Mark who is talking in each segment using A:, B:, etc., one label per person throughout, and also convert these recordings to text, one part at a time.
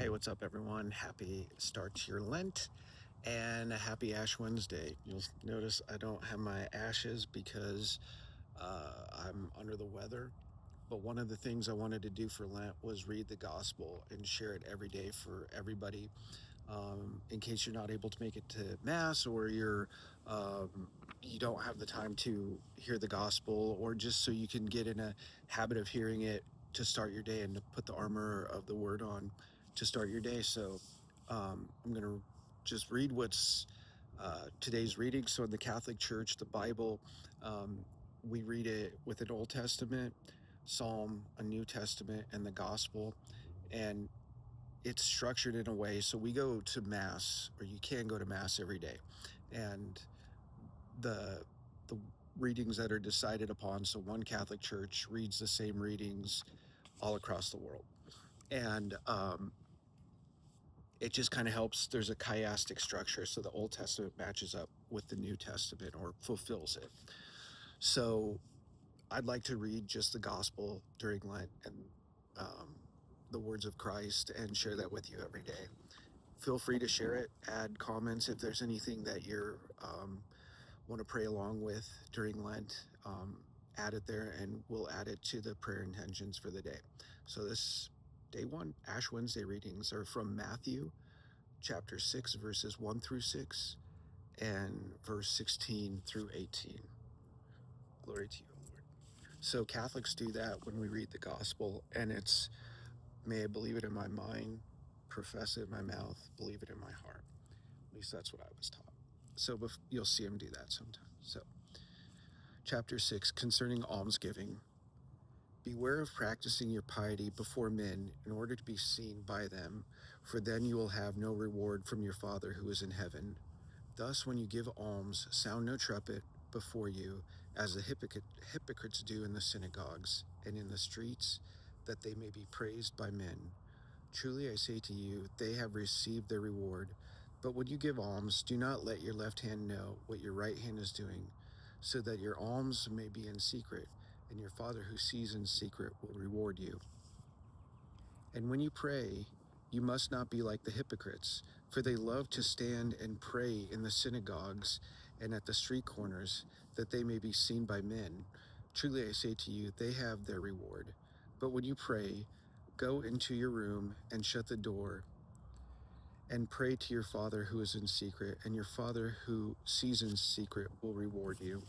A: Hey, what's up, everyone? Happy start to your Lent and a happy Ash Wednesday. You'll notice I don't have my ashes because I'm under the weather. But one of the things I wanted to do for Lent was read the gospel and share it every day for everybody. In case you're not able to make it to Mass, or you don't have the time to hear the gospel, or just so you can get in a habit of hearing it to start your day and to put the armor of the word on to start your day. So I'm going to just read what's today's reading. So in the Catholic Church, the Bible, we read it with an Old Testament, Psalm, a New Testament, and the Gospel. And it's structured in a way so we go to Mass, or you can go to Mass every day, and the readings that are decided upon. So one Catholic church reads the same readings all across the world, and it just kind of helps. There's a chiastic structure, so the Old Testament matches up with the New Testament or fulfills it. So I'd like to read just the gospel during Lent and the words of Christ and share that with you every day. Feel free to share it, add comments if there's anything that you're want to pray along with during Lent. Add it there, and we'll add it to the prayer intentions for the day. So this day one, Ash Wednesday readings are from Matthew chapter 6, verses 1 through 6, and verse 16 through 18. Glory to you, Lord. So Catholics do that when we read the gospel, and it's, may I believe it in my mind, profess it in my mouth, believe it in my heart. At least that's what I was taught. So you'll see him do that sometimes. So, chapter 6, concerning almsgiving. Beware of practicing your piety before men in order to be seen by them, for then you will have no reward from your Father who is in heaven. Thus, when you give alms, sound no trumpet before you, as the hypocrites do in the synagogues and in the streets, that they may be praised by men. Truly I say to you, they have received their reward. But when you give alms, do not let your left hand know what your right hand is doing, so that your alms may be in secret, and your Father who sees in secret will reward you. And when you pray, you must not be like the hypocrites, for they love to stand and pray in the synagogues and at the street corners, that they may be seen by men. Truly I say to you, they have their reward. But when you pray, go into your room and shut the door, and pray to your Father who is in secret, and your Father who sees in secret will reward you.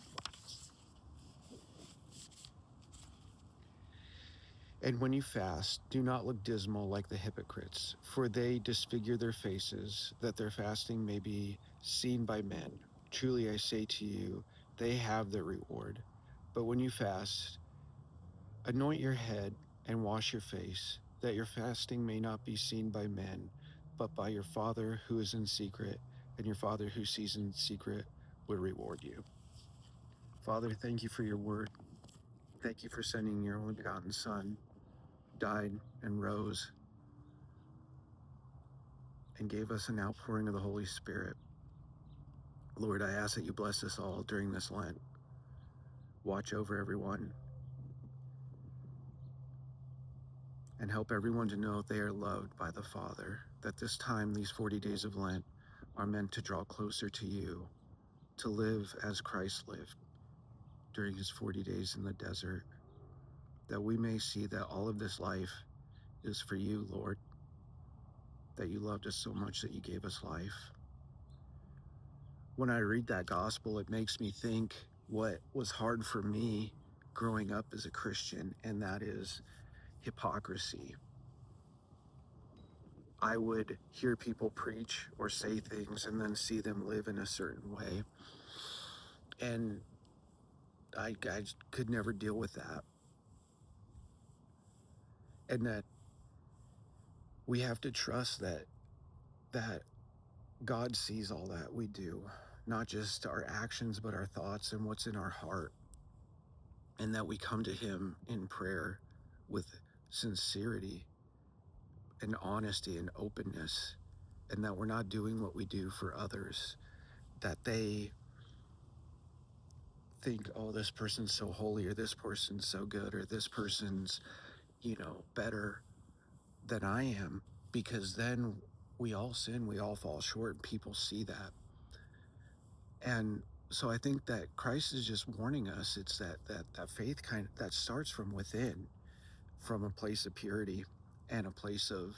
A: And when you fast, do not look dismal like the hypocrites, for they disfigure their faces, that their fasting may be seen by men. Truly I say to you, they have their reward. But when you fast, anoint your head and wash your face, that your fasting may not be seen by men, but by your Father who is in secret, and your Father who sees in secret will reward you. Father, thank you for your word. Thank you for sending your only begotten Son, died and rose, and gave us an outpouring of the Holy Spirit. Lord, I ask that you bless us all during this Lent. Watch over everyone and help everyone to know they are loved by the Father, that this time, these 40 days of Lent, are meant to draw closer to you, to live as Christ lived during his 40 days in the desert, that we may see that all of this life is for you, Lord, that you loved us so much that you gave us life. When I read that gospel, it makes me think what was hard for me growing up as a Christian, and that is hypocrisy. I would hear people preach or say things and then see them live in a certain way. And I could never deal with that. And that we have to trust that God sees all that we do, not just our actions, but our thoughts and what's in our heart. And that we come to him in prayer with sincerity and honesty and openness, and that we're not doing what we do for others, that they think, oh, this person's so holy, or this person's so good, or this person's, better than I am. because then we all sin, we all fall short, and people see that. And so I think that Christ is just warning us. It's that faith that starts from within, from a place of purity and a place of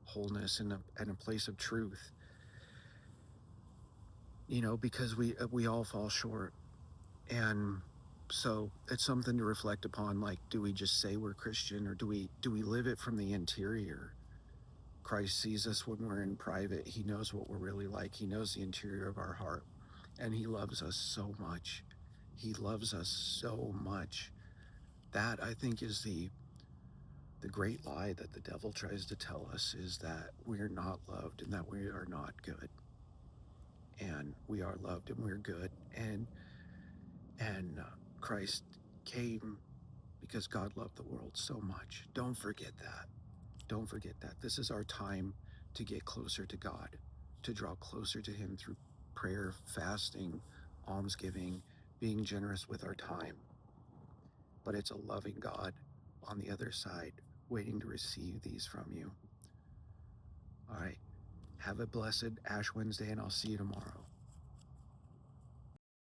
A: wholeness and a place of truth, because we all fall short. And so it's something to reflect upon. Like, do we just say we're Christian, or do we live it from the interior? Christ sees us when we're in private. He knows what we're really like. He knows the interior of our heart, and he loves us so much. He loves us so much. That, I think, is the great lie that the devil tries to tell us, is that we're not loved and that we are not good. And we are loved and we're good. And Christ came because God loved the world so much. Don't forget that. Don't forget that. This is our time to get closer to God, to draw closer to him through prayer, fasting, almsgiving, being generous with our time. But it's a loving God on the other side, waiting to receive these from you. All right. Have a blessed Ash Wednesday, and I'll see you tomorrow.